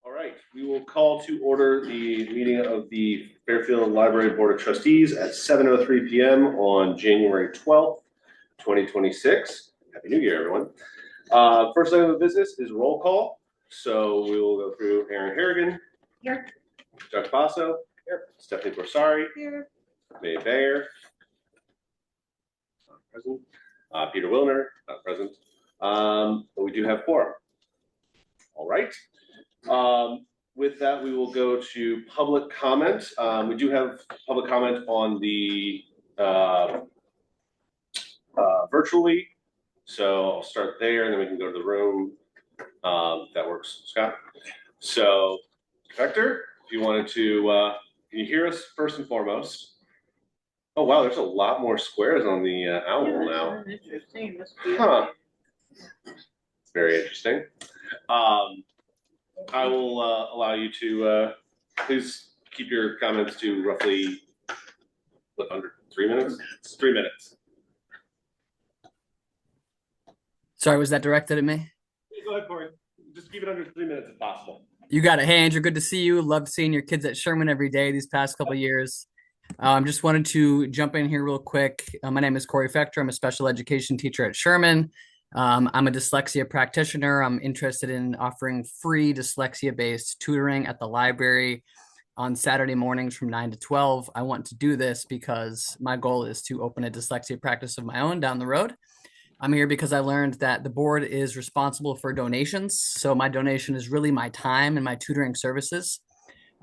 All right, we will call to order the meeting of the Fairfield Library Board of Trustees at 7:03 p.m. on January 12th, 2026. Happy New Year, everyone. First item of business is roll call. So we will go through Aaron Harrigan. Here. Dr. Basso. Here. Stephanie Corsari. Here. May Bayer. Not present. Peter Wilner. Not present. But we do have quorum. All right. With that, we will go to public comment. We do have public comment on the virtually. So I'll start there and then we can go to the room. That works, Scott. So, Vector, if you wanted to, can you hear us first and foremost? Oh, wow, there's a lot more squares on the owl now. Interesting. Huh. Very interesting. I will allow you to please keep your comments to roughly under 3 minutes. 3 minutes. Sorry, was that directed at me? Go ahead, Corey. Just keep it under 3 minutes if possible. You got it. Hey, Andrew, good to see you. Loved seeing your kids at Sherman every day these past couple of years. Just wanted to jump in here real quick. My name is Corey Fector. I'm a special education teacher at Sherman. I'm a dyslexia practitioner. I'm interested in offering free dyslexia-based tutoring at the library on Saturday mornings from 9 to 12. I want to do this because my goal is to open a dyslexia practice of my own down the road. I'm here because I learned that the board is responsible for donations. So my donation is really my time and my tutoring services.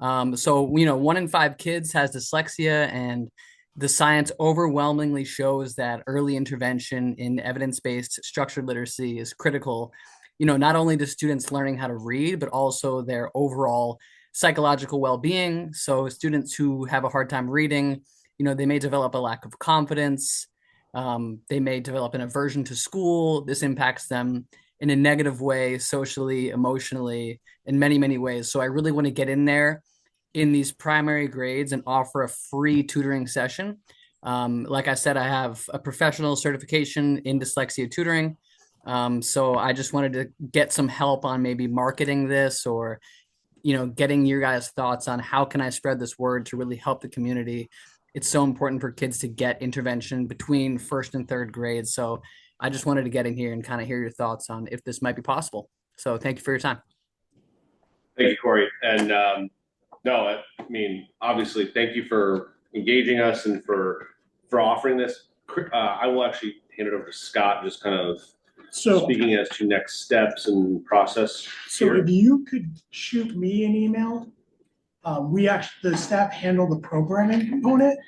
So, 1 in 5 kids has dyslexia, and the science overwhelmingly shows that early intervention in evidence-based structured literacy is critical, not only to students learning how to read, but also their overall psychological well-being. So students who have a hard time reading, they may develop a lack of confidence. They may develop an aversion to school. This impacts them in a negative way, socially, emotionally, in many, many ways. So I really want to get in there in these primary grades and offer a free tutoring session. Like I said, I have a professional certification in dyslexia tutoring. So I just wanted to get some help on maybe marketing this or, getting your guys' thoughts on how can I spread this word to really help the community. It's so important for kids to get intervention between 1st and 3rd grade. So I just wanted to get in here and kind of hear your thoughts on if this might be possible. So thank you for your time. Thank you, Corey. And no, I mean, obviously, thank you for engaging us and for offering this. I will actually hand it over to Scott, just kind of speaking as to next steps and process. So if you could shoot me an email, the staff handle the programming component.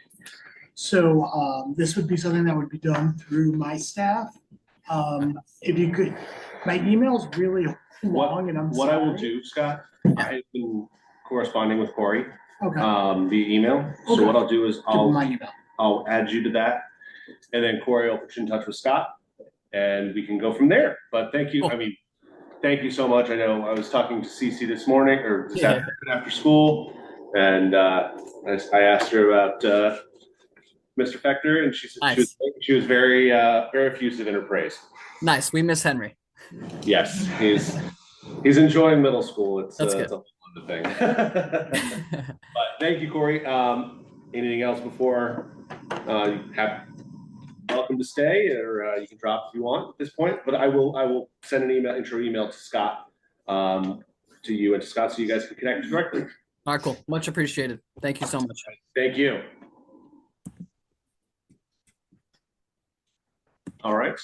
So this would be something that would be done through my staff. If you could, my email is really long, and what I will do, Scott, I've been corresponding with Corey via email. So Okay. what I'll do is my email. I'll add you to that, and then Corey will put you in touch with Scott, and we can go from there. But thank you. Cool. I mean, thank you so much. I know I was talking to Cece this morning or this Yeah. afternoon after school, and I asked her about Mr. Fector, and she said Nice. she was very very effusive in her praise. Nice. We miss Henry. Yes, he's enjoying middle school. It's That's it's a whole other thing. But thank you, Corey. Anything else before you have welcome to stay, or you can drop if you want at this point. But I will send an intro email to Scott, to you and to Scott, so you guys can connect directly. All right, cool. Much appreciated. Thank you so much. Thank you. All right.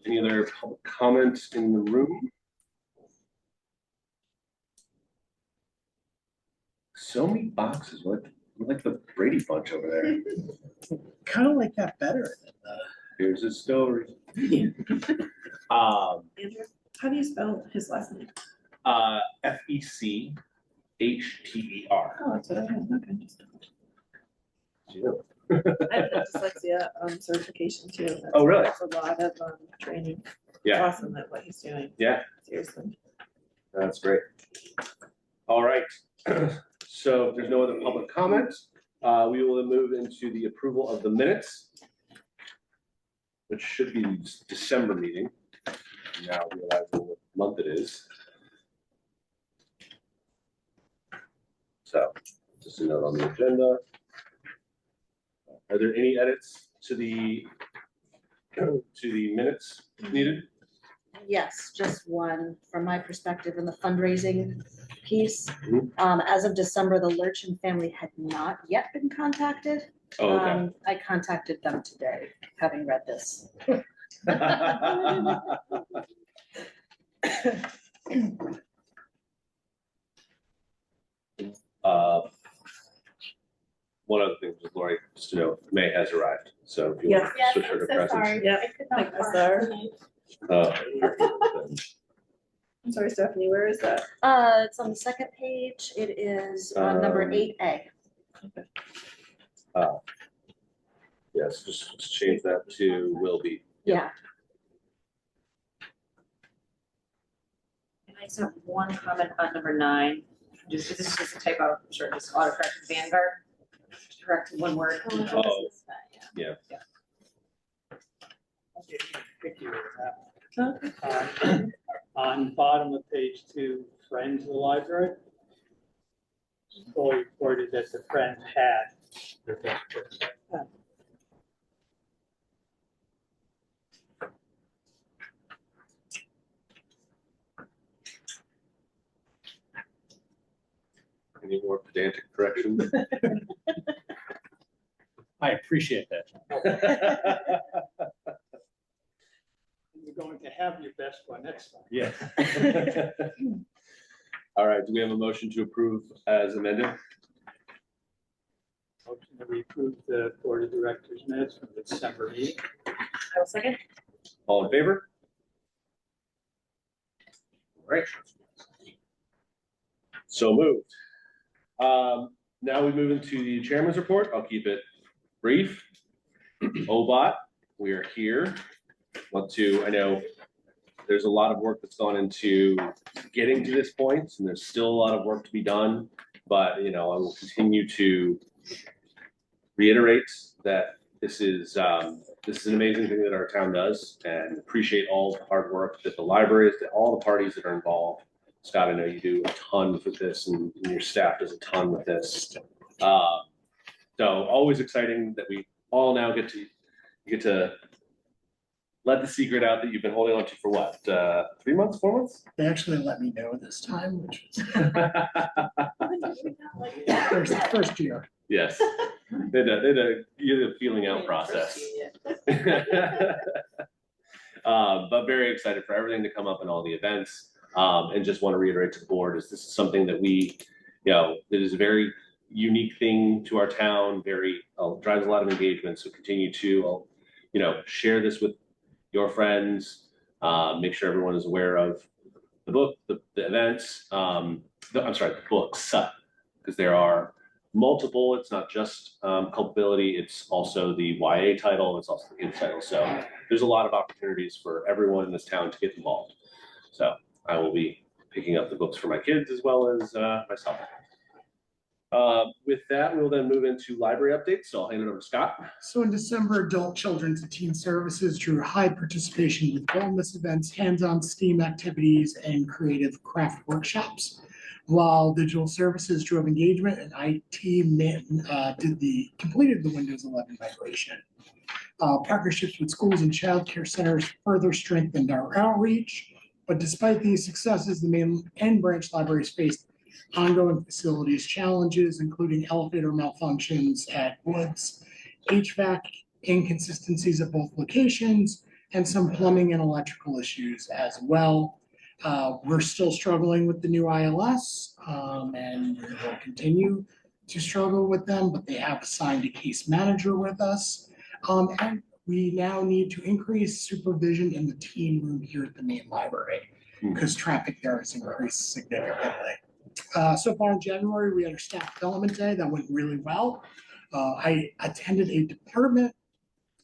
Any other public comments in the room? So many boxes. We're like the Brady Bunch over there. Kind of like that better than Here's his story. Andrew, how do you spell his last name? Fecchter. Oh, that's what I had. Okay. I have a dyslexia certification too. That's Oh, really? That's a lot of training. Yeah. Awesome at what he's doing. Yeah, Seriously. that's great. All right. So if there's no other public comments, we will then move into the approval of the minutes, which should be the December meeting. Now realizing what month it is. So just a note on the agenda. Are there any edits to the minutes needed? Yes, just one from my perspective in the fundraising piece. Mhm. As of December, the Lurchin family had not yet been contacted. Oh, okay. I contacted them today, having read this. One other thing, Lori, just to know, May has arrived, so if you want Yes. to switch her to present. Yeah. Like I saw her. I'm sorry, Stephanie, where is that? It's on the second page. It is number 8A. Yes, just change that to will be. Yeah. And I just have one comment on number 9. This is just a typo, I'm sure, just autocorrect Vanguard. Correct one word. Oh, yeah. On bottom of page 2, Friends of the Library. Fully reported that the Friends had their best person. Any more pedantic corrections? I appreciate that. You're going to have your best one next time. Yeah. All right, do we have a motion to approve as amended? Motion that we approve the Board of Directors minutes from the December meeting. I will second. All in favor? All right. So moved. Now we move into the chairman's report. I'll keep it brief. OBOT, we are here. I know there's a lot of work that's gone into getting to this point, and there's still a lot of work to be done. But I will continue to reiterate that this is an amazing thing that our town does, and appreciate all the hard work that the libraries, that all the parties that are involved. Scott, I know you do a ton with this, and your staff does a ton with this. So always exciting that we all now get to let the secret out that you've been holding on to for what, 3 months, 4 months? They actually let me know this time, which was first year. Yes, they did a feeling out process. But very excited for everything to come up and all the events. And just want to reiterate to the board is this is something that it is a very unique thing to our town, drives a lot of engagement. So continue to, share this with your friends, make sure everyone is aware of the book, the events, the books, because there are multiple. It's not just culpability, it's also the YA title, it's also the kids title. So there's a lot of opportunities for everyone in this town to get involved. So I will be picking up the books for my kids as well as myself. With that, we'll then move into library updates. So I'll hand it over to Scott. So in December, Adult Children's and Teen Services drew high participation with wellness events, hands-on STEAM activities, and creative craft workshops. While Digital Services drove engagement and IT completed the Windows 11 migration. Partnerships with schools and childcare centers further strengthened our outreach. But despite these successes, the main and branch libraries faced ongoing facilities challenges, including elevator malfunctions at Woods, HVAC inconsistencies at both locations, and some plumbing and electrical issues as well. We're still struggling with the new ILS, and we will continue to struggle with them, but they have assigned a case manager with us. And we now need to increase supervision in the teen room here at the main library because traffic there has increased significantly. So far in January, we had our staff development day that went really well. I attended a department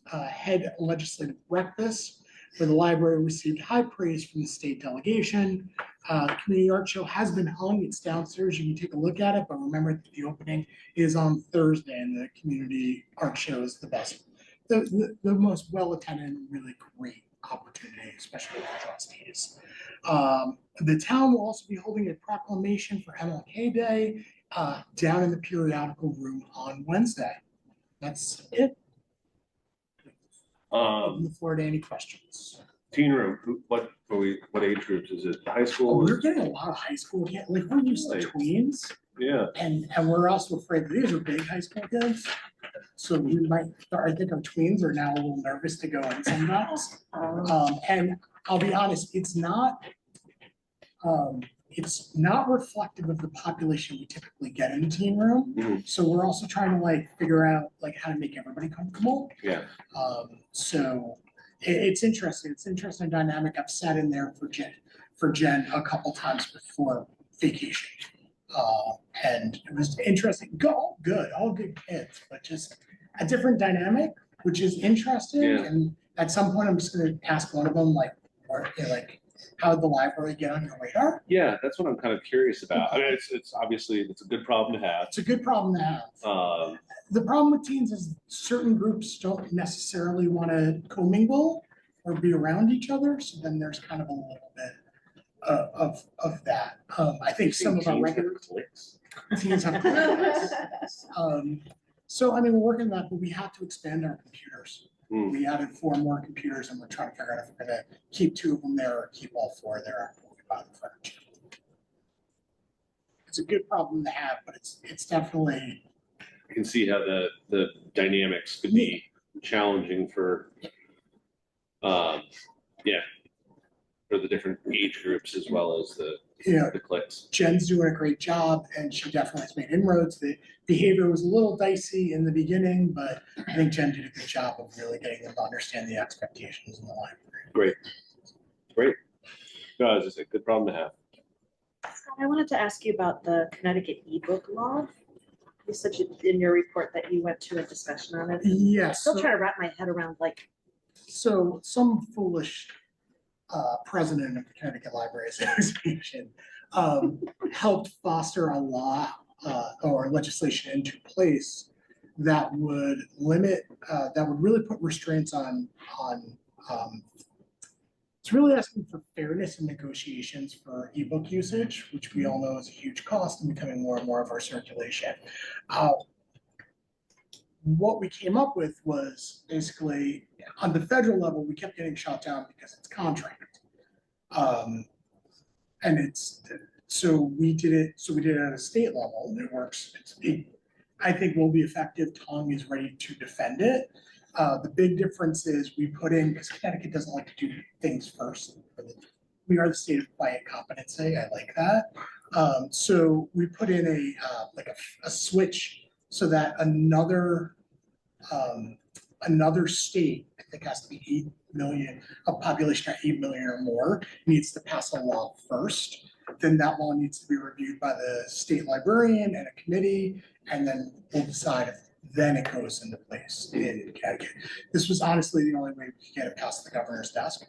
head legislative breakfast where the library received high praise from the state delegation. The community art show has been hung. It's downstairs. You can take a look at it, but remember that the opening is on Thursday and the community art show is the best, the most well-attended and really great opportunity, especially for trustees. The town will also be holding a proclamation for MLK Day down in the periodical room on Wednesday. That's it. Open the floor to any questions. Teen room, what age groups is it? High school? We're getting a lot of high school kids, like we're used to tweens, Yeah, and we're also afraid that these are big high school kids. So we might, I think our tweens are now a little nervous to go in sometimes. And I'll be honest, it's not reflective of the population we typically get in the teen room. Mhm. So we're also trying to like figure out like how to make everybody comfortable. yeah. So it's interesting. It's an interesting dynamic. I've sat in there for Jen a couple times before vacation. And it was interesting. All good kids, but just a different dynamic, which is interesting. Yeah. And at some point, I'm just gonna ask one of them, like, how did the library get on your radar? Yeah, that's what I'm kind of curious about. I mean, it's obviously, it's a good problem to have. It's a good problem to have. The problem with teens is certain groups don't necessarily want to commingle or be around each other. So then there's kind of a little bit of that. I think some of our regular teens have clicks. So I mean, we're working on that, but we have to expand our computers. We added 4 more computers, and we're trying to figure out if we're gonna keep 2 of them there or keep all 4 there after we buy the furniture. It's a good problem to have, but it's definitely. I can see how the dynamics could be challenging for, for the different age groups as well as the cliques. Jen's doing a great job, and she definitely has made inroads. The behavior was a little dicey in the beginning, but I think Jen did a good job of really getting them to understand the expectations in the library. Great. No, it's just a good problem to have. Scott, I wanted to ask you about the Connecticut ebook law. You said in your report that you went to a discussion on it. Yes. Still trying to wrap my head around like. So some foolish president of the Connecticut Library Association helped foster a law or legislation into place that would limit, that would really put restraints on it's really asking for fairness in negotiations for ebook usage, which we all know is a huge cost and becoming more and more of our circulation. What we came up with was basically on the federal level, we kept getting shot down because it's contract. And so we did it at a state level. It works. I think will be effective. Tong is ready to defend it. The big difference is we put in, because Connecticut doesn't like to do things first. We are the state of quiet competency. I like that. So we put in a switch so that another state, I think has to be 8 million, a population of 8 million or more, needs to pass a law first. Then that law needs to be reviewed by the state librarian and a committee, and then we'll decide if then it goes into place in Connecticut. This was honestly the only way we could get it past the governor's desk.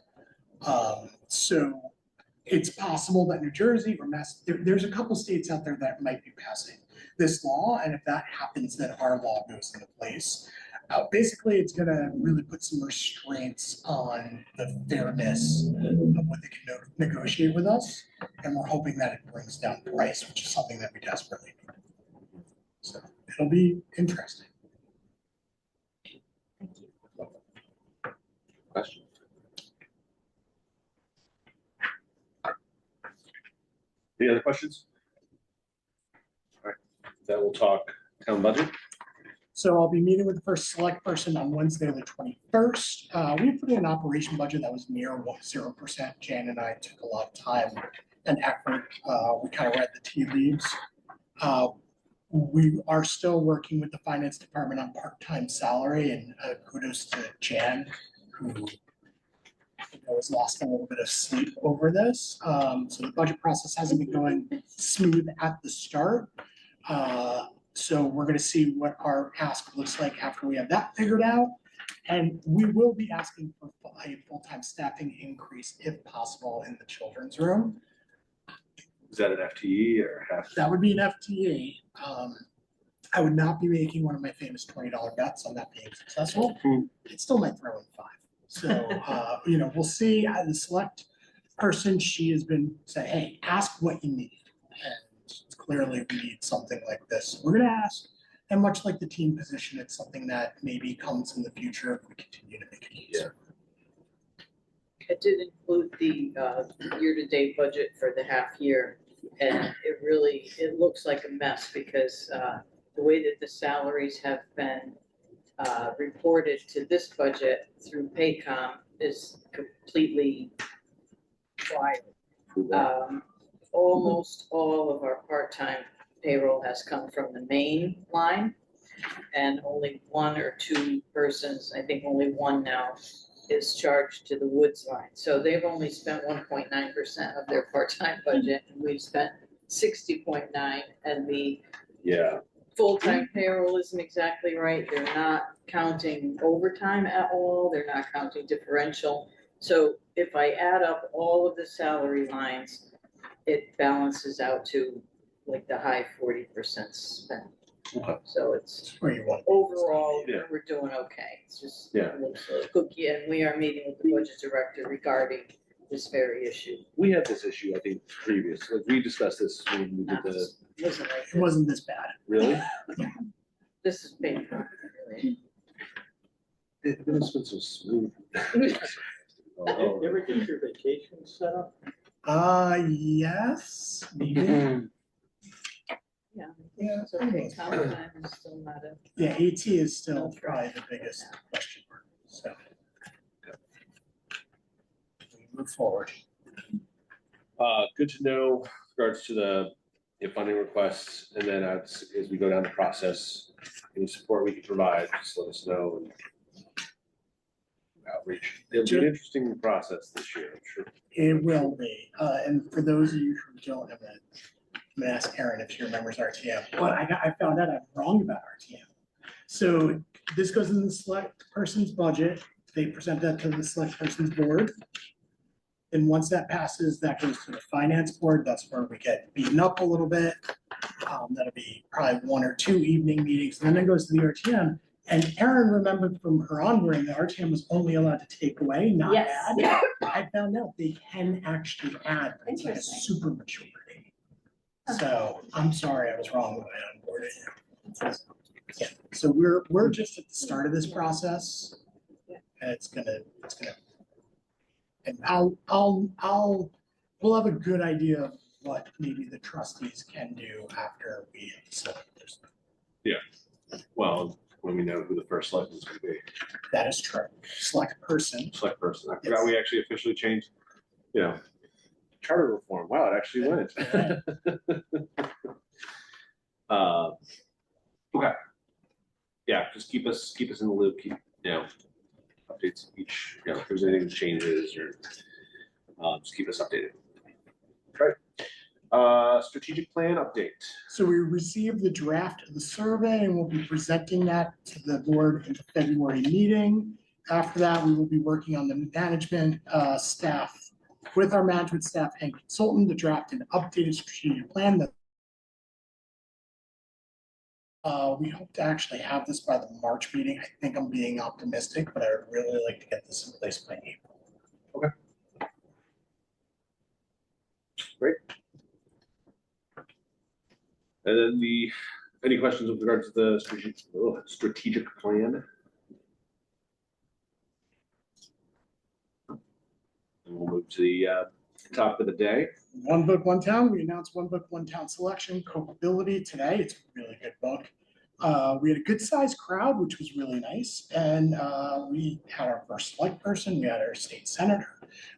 So it's possible that New Jersey or there's a couple states out there that might be passing this law, and if that happens, then our law goes into place. Basically, it's going to really put some restraints on the fairness of what they can negotiate with us, and we're hoping that it brings down price, which is something that we desperately need. So it'll be interesting. Thank you. Question? Any other questions? All right, then we'll talk town budget. So I'll be meeting with the first select person on Wednesday, the 21st. We put in an operation budget that was near 0%. Jan and I took a lot of time and effort. We kind of read the tea leaves. We are still working with the finance department on part-time salary, and kudos to Jan, who has lost a little bit of sleep over this. So the budget process hasn't been going smooth at the start. So we're going to see what our ask looks like after we have that figured out. And we will be asking for a full-time staffing increase if possible in the children's room. Is that an FTE or half? That would be an FTE. I would not be making one of my famous $20 bets on that being successful. It still might throw in 5. So, we'll see. The select person, she has been saying, hey, ask what you need. And it's clearly we need something like this. We're gonna ask, and much like the team position, it's something that maybe comes in the future if we continue to make it easier. I did include the year-to-date budget for the half year, and it looks like a mess because the way that the salaries have been reported to this budget through Paycom is completely wild. Almost all of our part-time payroll has come from the main line, and only one or two persons, I think only one now, is charged to the Woods line. So they've only spent 1.9% of their part-time budget, and we've spent 60.9, and the Yeah. full-time payroll isn't exactly right. They're not counting overtime at all. They're not counting differential. So if I add up all of the salary lines, it balances out to like the high 40% spent. Okay. So it's It's where you want. overall, Yeah. we're doing okay. It's just Yeah. a little slow cookie, and we are meeting with the budget director regarding this very issue. We had this issue, I think, previous, like we discussed this when we did the, Wasn't like It this. wasn't this bad. really? This is painful, really. It was been so smooth. You Oh. ever get your vacation set up? Yes, maybe. Yeah. Yeah, So I think so. comp time is still not a. Yeah, AT is still probably the biggest question mark, so. We move forward. Good to know with regards to the funding requests, and then as we go down the process, any support we can provide, just let us know. And outreach. It'll be an interesting process this year, I'm sure. It will be, and for those of you who don't have it, I'm gonna ask Erin if she remembers RTM, but I found out I'm wrong about RTM. So this goes in the select person's budget, they present that to the select person's board. And once that passes, that goes to the finance board, that's where we get beaten up a little bit. That'll be probably 1 or 2 evening meetings, and then it goes to the RTM. And Erin remembered from her onboarding, the RTM was only allowed to take away, not Yes. add. I found out they can actually add, but it's like a Interesting. super maturity. So I'm sorry, I was wrong when I onboarded you. Yeah, so we're just at the start of this process. And it's gonna, and we'll have a good idea of what maybe the trustees can do after we select this. Well, when we know who the first selectman is going to be. That is true. Select person. Select person. I forgot we actually officially changed, charter reform. Wow, it actually went. Okay. Yeah, just keep us in the loop, updates each, if there's anything that changes or just keep us updated. Right. Strategic plan update. So we received the draft of the survey and we'll be presenting that to the board in the February meeting. After that, we will be working on the management staff, with our management staff and consultant to draft an updated strategic plan that we hope to actually have this by the March meeting. I think I'm being optimistic, but I would really like to get this in place by April. Okay. Great. And then any questions with regards to the strategic plan? And we'll move to the top of the day. One Book, One Town. We announced One Book, One Town selection, Copability today. It's a really good book. We had a good sized crowd, which was really nice. And we had our first select person. We had our state senator.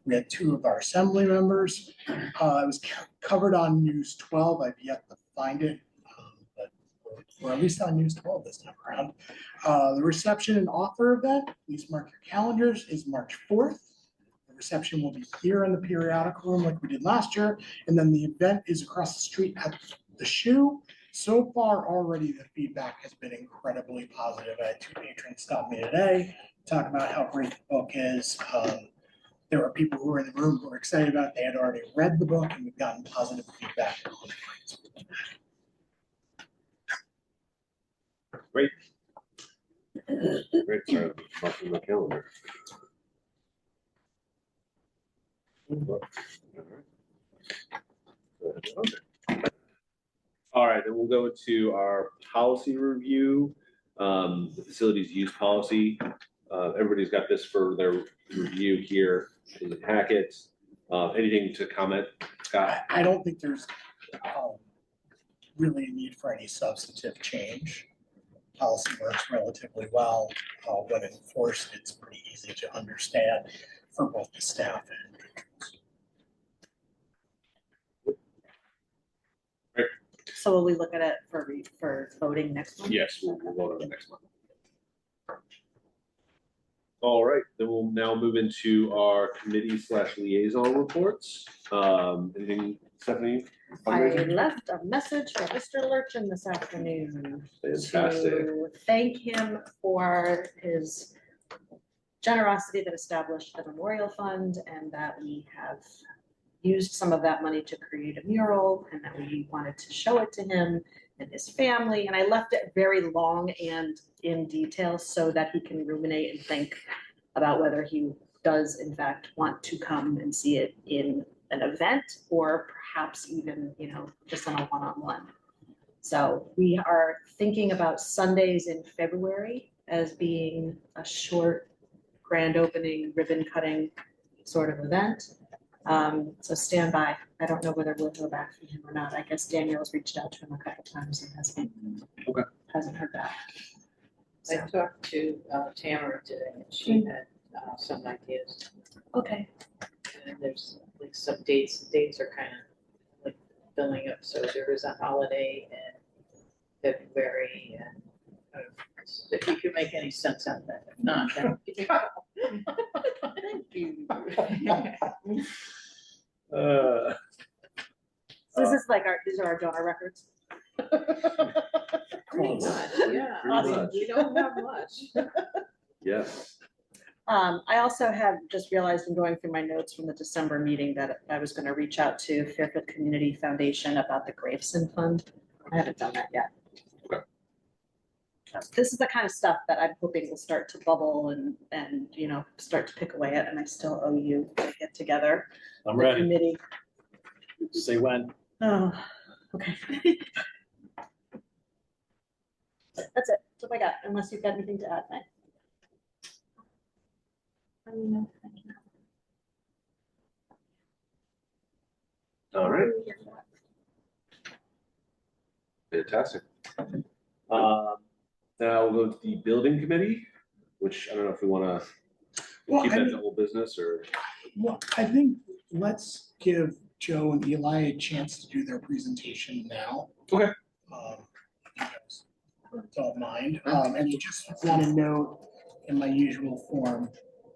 We had 2 of our assembly members. It was covered on News 12. I've yet to find it, but we're at least on News 12 this time around. The reception and author event, please mark your calendars, is March 4th. Reception will be here in the periodic room like we did last year. And then the event is across the street at the Shoe. So far already the feedback has been incredibly positive. I had 2 patrons stop me today, talk about how great the book is. There were people who were in the room who were excited about it. They had already read the book and we've gotten positive feedback. Great. Great, sorry, marking my calendar. we'll go into our policy review, the facilities use policy. Everybody's got this for their review here in the packet. Anything to comment, Scott? I don't think there's really a need for any substantive change. Policy works relatively well. When enforced, it's pretty easy to understand for both the staff and patrons. So will we look at it for voting next month? Yes, we'll vote on it next month. All right, then we'll now move into our committee / liaison reports. Anything, Stephanie? I left a message for Mr. Lurchin this afternoon Fantastic. to thank him for his generosity that established the memorial fund, and that we have used some of that money to create a mural, and that we wanted to show it to him and his family. And I left it very long and in detail so that he can ruminate and think about whether he does in fact want to come and see it in an event, or perhaps even, you know, just on a one-on-one. So we are thinking about Sundays in February as being a short grand opening, ribbon cutting sort of event. So stand by. I don't know whether we'll go back from him or not. I guess Daniel's reached out to him a couple times and hasn't heard back. I talked to Tamara today, and she had some ideas. Okay. And there's like some dates are kind of like filling up, so there is a holiday in February, and if you can make any sense out of that, if not, then Thank you. So this is like these are our donor records. pretty much, yeah, Pretty much. we don't have much. Yes. I also have just realized in going through my notes from the December meeting that I was going to reach out to Fairfield Community Foundation about the Graveson Fund. I haven't done that yet. Okay. This is the kind of stuff that I'm hoping will start to bubble and you know, start to pick away at, and I still owe you to get together. I'm the ready. Committee. Say when. Oh, okay. That's it. That's what I got, unless you've got anything to add, Meg. No, thank you. All right. Fantastic. Now we'll go to the building committee, which I don't know if we want to Well, keep I that mean- to whole business or. Well, I think let's give Joe and Eli a chance to do their presentation now. Okay. Don't mind. And I just want to note in my usual form,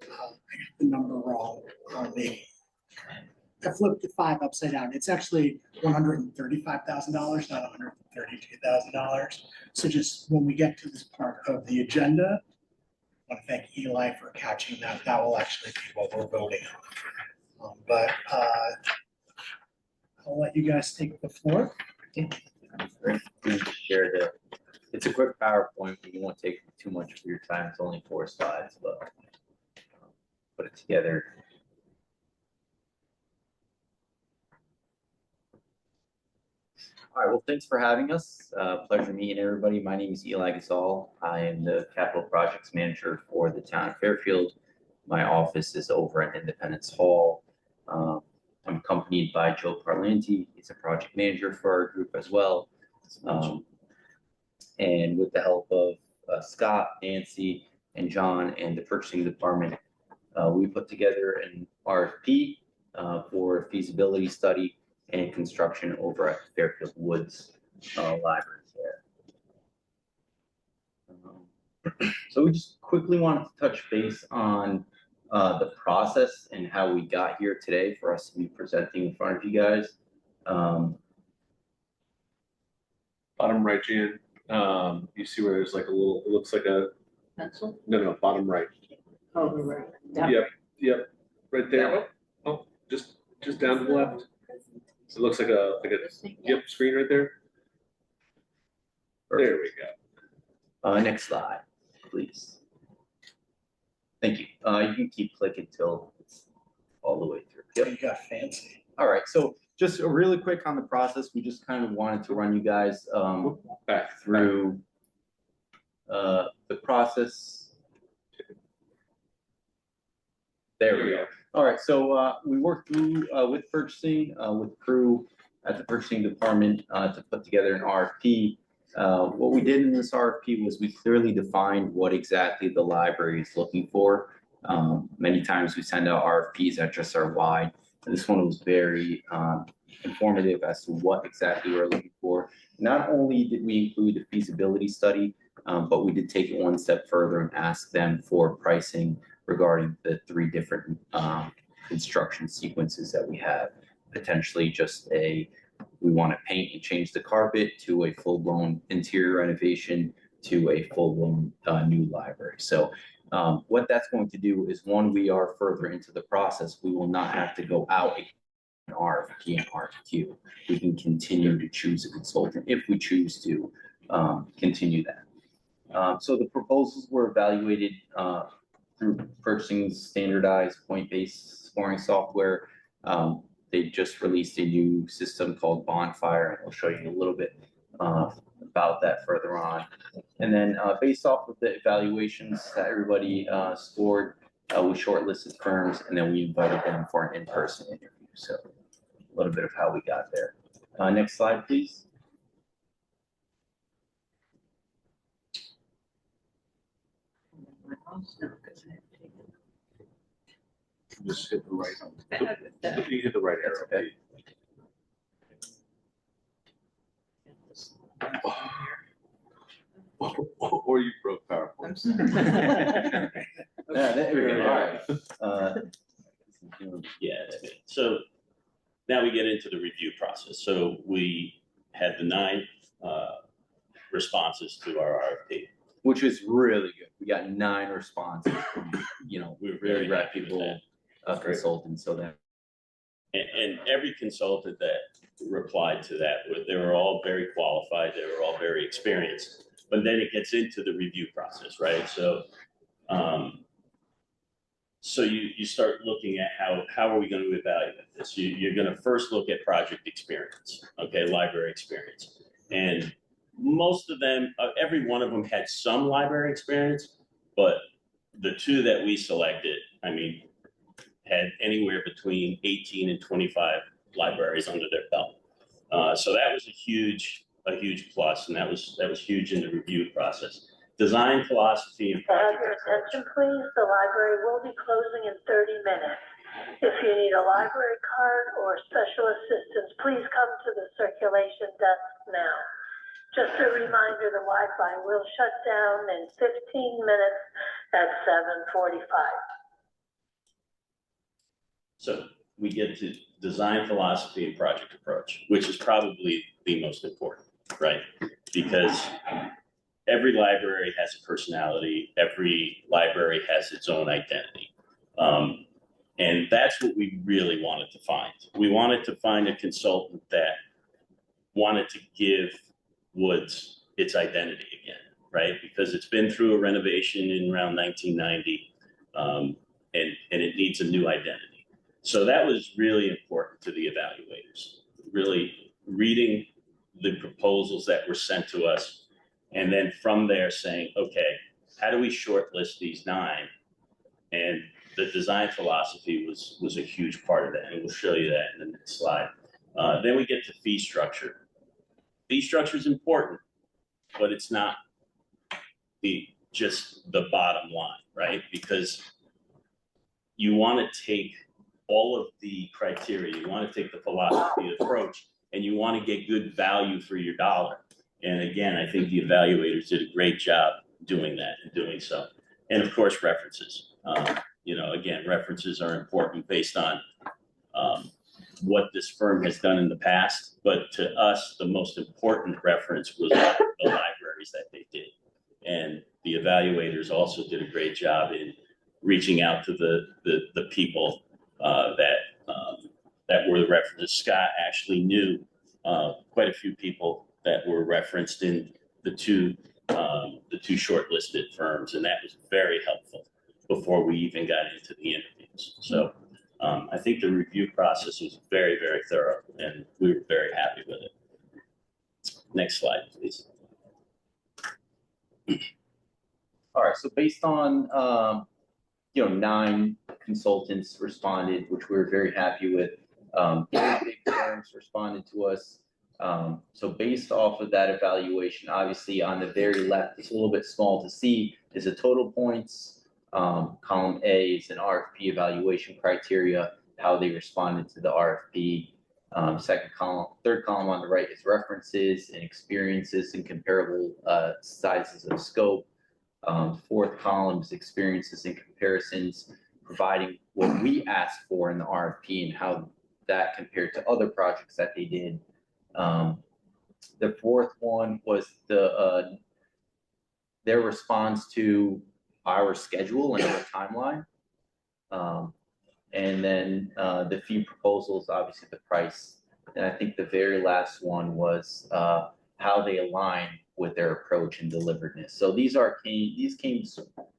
I got the number wrong on I flipped the 5 upside down. It's actually $135,000, not $132,000. So just when we get to this part of the agenda, I want to thank Eli for catching that. That will actually be what we're voting on. But I'll let you guys take the floor. Great. Share the, it's a quick PowerPoint, but you won't take too much of your time. It's only 4 slides, but put it together. All right, well, thanks for having us. Pleasure meeting everybody. My name is Eli Gasol. I am the capital projects manager for the town of Fairfield. My office is over at Independence Hall. I'm accompanied by Joe Parlanti. He's a project manager for our group as well. And with the help of Scott, Nancy, and John and the purchasing department, we put together an RFP for a feasibility study and construction over at Fairfield Woods Library there. So we just quickly wanted to touch base on the process and how we got here today for us to be presenting in front of you guys. Bottom right, Jan, you see where there's like a little, it looks like a, Pencil? no, bottom right. Oh, right. Yep, right there. Oh, just down to the left. So it looks like a, yep, screen right there. There we go. Next slide, please. Thank you. You can keep clicking till it's all the way through. Yep. You got fancy. All right. So just really quick on the process, we just kind of wanted to run you guys Back through the process. There we go. All right, so we worked through with purchasing, with crew at the purchasing department to put together an RFP. What we did in this RFP was we clearly defined what exactly the library is looking for. Many times we send out RFPs that just are wide. And this one was very informative as to what exactly we're looking for. Not only did we include the feasibility study, but we did take it one step further and ask them for pricing regarding the 3 different construction sequences that we have. Potentially just we want to paint and change the carpet, to a full-blown interior renovation, to a full-blown new library. So what that's going to do is, one, we are further into the process. We will not have to go out an RFP and RFQ. We can continue to choose a consultant if we choose to continue that. So the proposals were evaluated through purchasing standardized point-based scoring software. They just released a new system called Bonfire, and I'll show you a little bit about that further on. And then based off of the evaluations that everybody scored, we shortlisted firms, and then we invited them for an in-person interview. So a little bit of how we got there. Next slide, please. Just hit the right. You hit the right arrow. Okay. Or you broke PowerPoint. Yeah, there we go. All right. Yeah, that's good. So now we get into the review process. So we had the 9 responses to our RFP. Which is really good. We got 9 responses from, We were very really happy with reputable that. consultants. So that And every consultant that replied to that, they were all very qualified. They were all very experienced. But then it gets into the review process, right? So, so you start looking at how are we going to evaluate this? You're going to first look at project experience, okay, library experience, and most of them, every one of them had some library experience, but the 2 that we selected, I mean, had anywhere between 18 and 25 libraries under their belt. So that was a huge plus, and that was huge in the review process. Design philosophy and project. Have your attention, please. The library will be closing in 30 minutes. If you need a library card or special assistance, please come to the circulation desk now. Just a reminder, the Wi-Fi will shut down in 15 minutes at 7:45. So we get to design philosophy and project approach, which is probably the most important, right? Because every library has a personality. Every library has its own identity. And that's what we really wanted to find. We wanted to find a consultant that wanted to give Woods its identity again, right? Because it's been through a renovation in around 1990, and it needs a new identity. So that was really important to the evaluators, really reading the proposals that were sent to us, and then from there saying, okay, how do we shortlist these 9? And the design philosophy was a huge part of that, and we'll show you that in the next slide. Then we get to fee structure. Fee structure is important, but it's not just the bottom line, right? Because you want to take all of the criteria, you want to take the philosophy approach, and you want to get good value for your dollar. And again, I think the evaluators did a great job doing that and doing so. And of course, references. Again, references are important based on what this firm has done in the past. But to us, the most important reference was the libraries that they did. And the evaluators also did a great job in reaching out to the people that were the references. Scott actually knew quite a few people that were referenced in the two shortlisted firms, and that was very helpful before we even got into the interviews. So I think the review process was very, very thorough, and we were very happy with it. Next slide, please. All right, so based on, 9 consultants responded, which we were very happy with. 3 big firms responded to us. So based off of that evaluation, obviously on the very left, it's a little bit small to see, is the total points. Column A is an RFP evaluation criteria, how they responded to the RFP. Third column on the right is references and experiences and comparable sizes of scope. Fourth column is experiences and comparisons, providing what we asked for in the RFP and how that compared to other projects that they did. The fourth one was their response to our schedule and our timeline. And then the fee proposals, obviously the price. And I think the very last one was how they align with their approach and deliveredness. So these came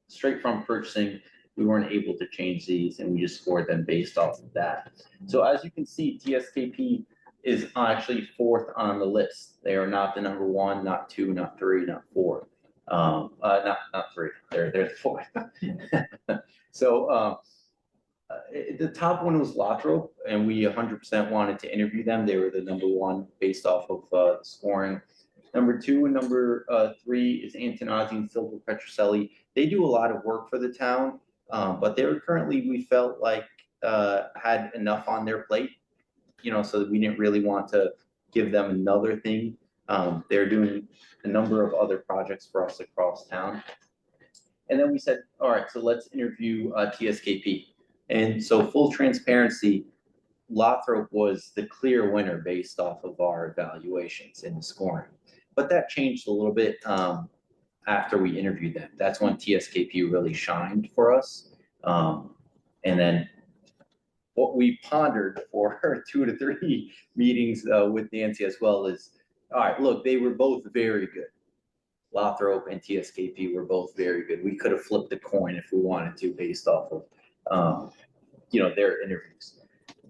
straight from purchasing. We weren't able to change these, and we just scored them based off of that. So as you can see, TSKP is actually 4th on the list. They are not the number 1, not 2, not 3, not 4. Not 3. They're the 4th. So the top one was Lothrop, and we 100% wanted to interview them. They were the number 1 based off of the scoring. Number 2 and number 3 is Antonazzi and Silver Petroselli. They do a lot of work for the town, but they were currently, we felt like, had enough on their plate, so that we didn't really want to give them another thing. They're doing a number of other projects for us across town. And then we said, all right, so let's interview TSKP. And so full transparency, Lothrop was the clear winner based off of our evaluations and the scoring. But that changed a little bit after we interviewed them. That's when TSKP really shined for us. And then what we pondered for 2 to 3 meetings with Nancy as well is, all right, look, they were both very good. Lothrop and TSKP were both very good. We could have flipped a coin if we wanted to based off of, their interviews.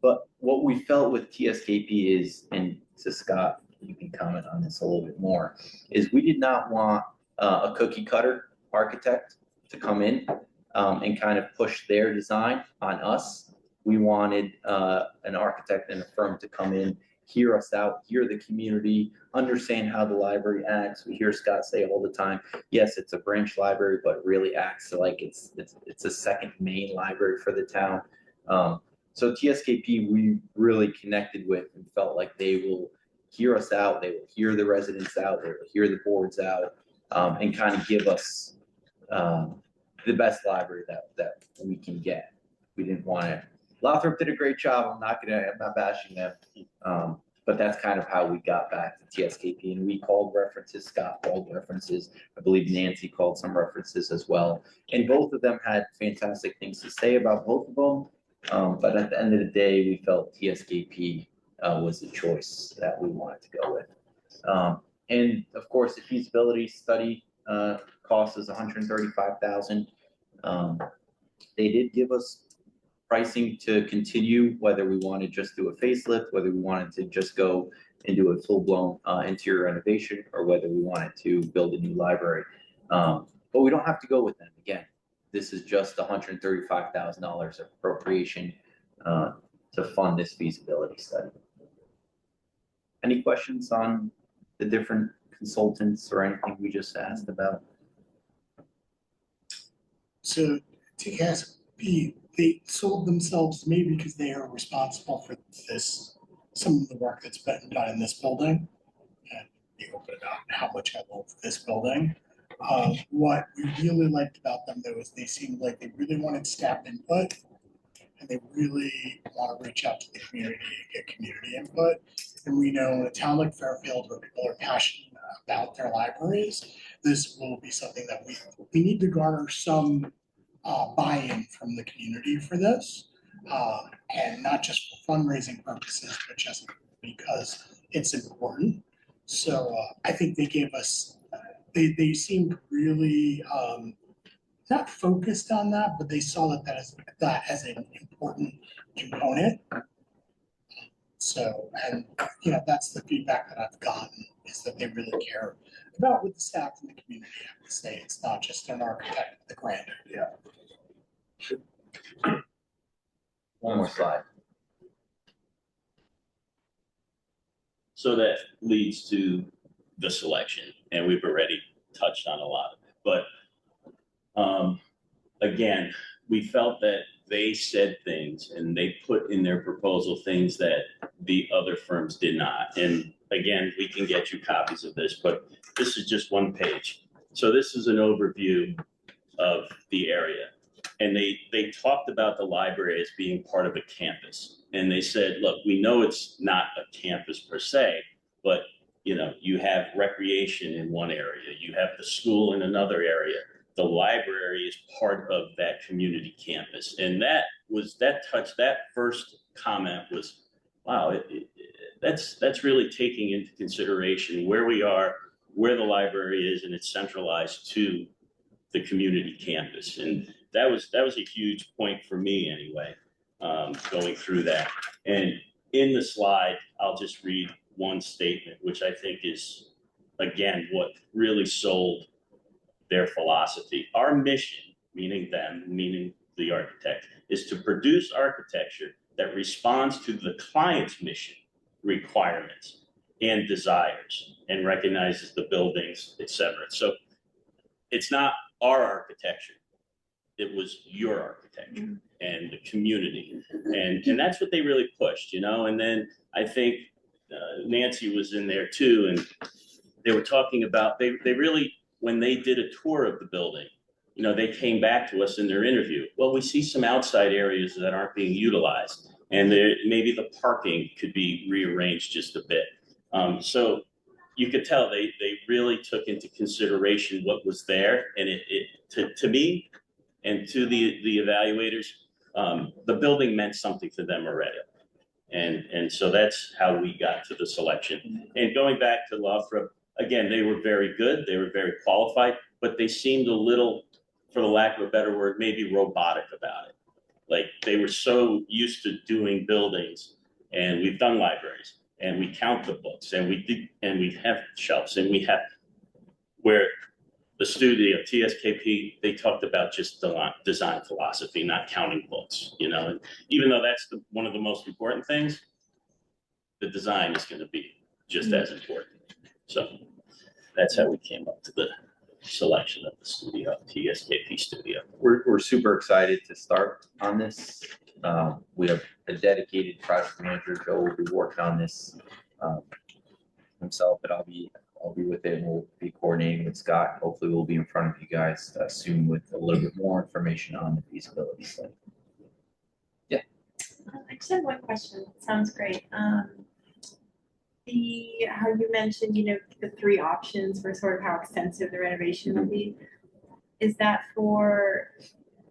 But what we felt with TSKP is, and to Scott, you can comment on this a little bit more, is we did not want a cookie cutter architect to come in and kind of push their design on us. We wanted an architect and a firm to come in, hear us out, hear the community, understand how the library acts. We hear Scott say all the time, yes, it's a branch library, but it really acts like it's a second main library for the town. So TSKP, we really connected with and felt like they will hear us out, they will hear the residents out, they will hear the boards out, and kind of give us the best library that we can get. We didn't want to. Lothrop did a great job. I'm not bashing them. But that's kind of how we got back to TSKP, and we called references. Scott called references. I believe Nancy called some references as well. And both of them had fantastic things to say about both of them. But at the end of the day, we felt TSKP was the choice that we wanted to go with. And of course, the feasibility study cost us $135,000. They did give us pricing to continue, whether we want to just do a facelift, whether we wanted to just go and do a full-blown interior renovation, or whether we wanted to build a new library. But we don't have to go with them. Again, this is just $135,000 of appropriation to fund this feasibility study. Any questions on the different consultants or anything we just asked about? So TSKP, they sold themselves to me because they are responsible for some of the work that's been done in this building. And they opened about how much I love this building. What we really liked about them though is they seemed like they really wanted staff input, and they really want to reach out to the community and get community input. And we know in a town like Fairfield, where people are passionate about their libraries, this will be something that we need to garner some buy-in from the community for this, and not just for fundraising purposes, but just because it's important. So I think they gave us, they seemed really not focused on that, but they saw that as an important component. So, and, that's the feedback that I've gotten, is that they really care about what the staff and the community have to say. It's not just an architect with the grand idea. One more slide. So that leads to the selection, and we've already touched on a lot of it. But again, we felt that they said things and they put in their proposal things that the other firms did not. And again, we can get you copies of this, but this is just one page. So this is an overview of the area. And they talked about the library as being part of a campus. And they said, look, we know it's not a campus per se, but you have recreation in one area, you have the school in another area. The library is part of that community campus. And that first comment was, wow, that's really taking into consideration where we are, where the library is, and it's centralized to the community campus. And that was a huge point for me anyway, going through that. And in the slide, I'll just read one statement, which I think is, again, what really sold their philosophy. Our mission, meaning them, meaning the architect, is to produce architecture that responds to the client's mission, requirements, and desires, and recognizes the buildings, etc. So it's not our architecture. It was your architecture and the community. And that's what they really pushed, And then I think Nancy was in there too, and they were talking about, they really, when they did a tour of the building, they came back to us in their interview. Well, we see some outside areas that aren't being utilized, and maybe the parking could be rearranged just a bit. So you could tell they really took into consideration what was there, and to me and to the evaluators, the building meant something to them already. And so that's how we got to the selection. And going back to Lothrop, again, they were very good, they were very qualified, but they seemed a little, for the lack of a better word, maybe robotic about it. Like they were so used to doing buildings, and we've done libraries, and we count the books, and we have shelves, and we have, where the studio, TSKP, they talked about just design philosophy, not counting books, and even though that's one of the most important things, the design is going to be just as important. So that's how we came up to the selection of the studio, TSKP studio. We're super excited to start on this. We have a dedicated project manager, Joe, will be working on this himself, but I'll be with it, and we'll be coordinating with Scott. Hopefully we'll be in front of you guys soon with a little bit more information on the feasibility study. Yeah. I just have one question. Sounds great. How you mentioned, the three options for sort of how extensive the renovation will be. Is that for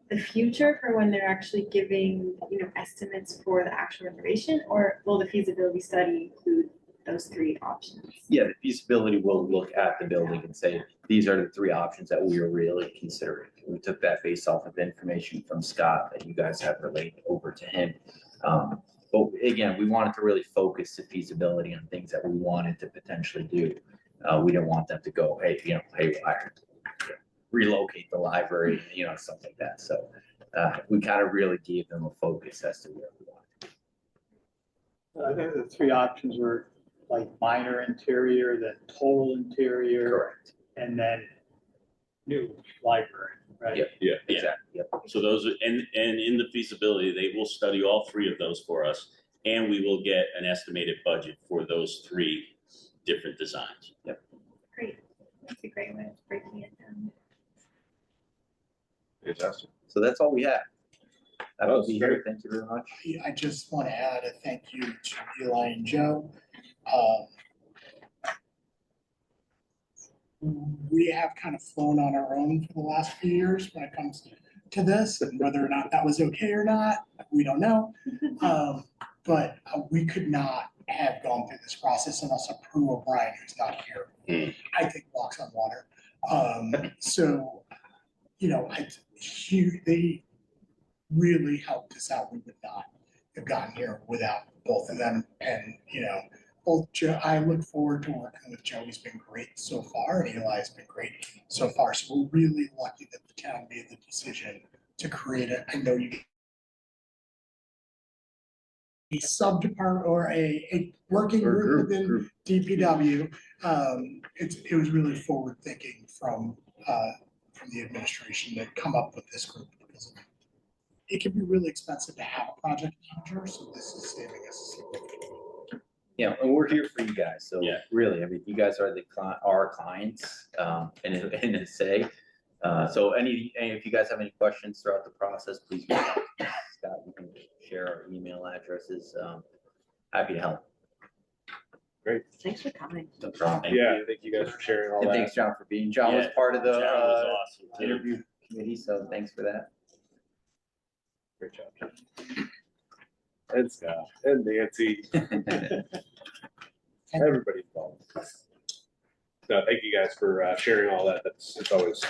the future, for when they're actually giving, estimates for the actual renovation, or will the feasibility study include those three options? Yeah, the feasibility will look at the building and say, these are the three options that we are really considering. We took that based off of information from Scott that you guys have relayed over to him. But again, we wanted to really focus the feasibility on things that we wanted to potentially do. We didn't want them to go, hey, haywire, relocate the library, stuff like that. So we kind of really gave them a focus as to where we wanted. I think the three options were like minor interior, then total interior. Correct. And then new library, right? Yep. Yeah. Exactly. Yep. So those are, and in the feasibility, they will study all three of those for us, and we will get an estimated budget for those three different designs. Yep. Great. That's a great way of breaking it down. Fantastic. So that's all we have. That Oh, will be here. Thank you very much. I just want to add a thank you to Eli and Joe. We have kind of flown on our own for the last few years when it comes to this, and whether or not that was okay or not, we don't know. But we could not have gone through this process unless Prue O'Brien, who's not here, I think walks on water. So you know, they really helped us out. We would not have gotten here without both of them. And, you know, both Joe, I look forward to working with Joe. He's been great so far, and Eli's been great so far. So we're really lucky that the town made the decision to create it. I know you a sub-department or a working group within DPW. It was really forward thinking from the administration to come up with this group, because it can be really expensive to have a project manager, so this is saving us. Yeah, and we're here for you guys, so Yeah. really, I mean, you guys are our clients, in a say. So if you guys have any questions throughout the process, please reach out to Scott, you can share our email addresses, happy to help. Great. Thanks for coming. No problem. Yeah, thank you guys for sharing all And that. thanks, John, for being, John was Yeah, part of the, John was awesome, too. interview committee, so thanks for that. Great job, John. And Scott, and Nancy, everybody involved. No, thank you guys for sharing all that. It's always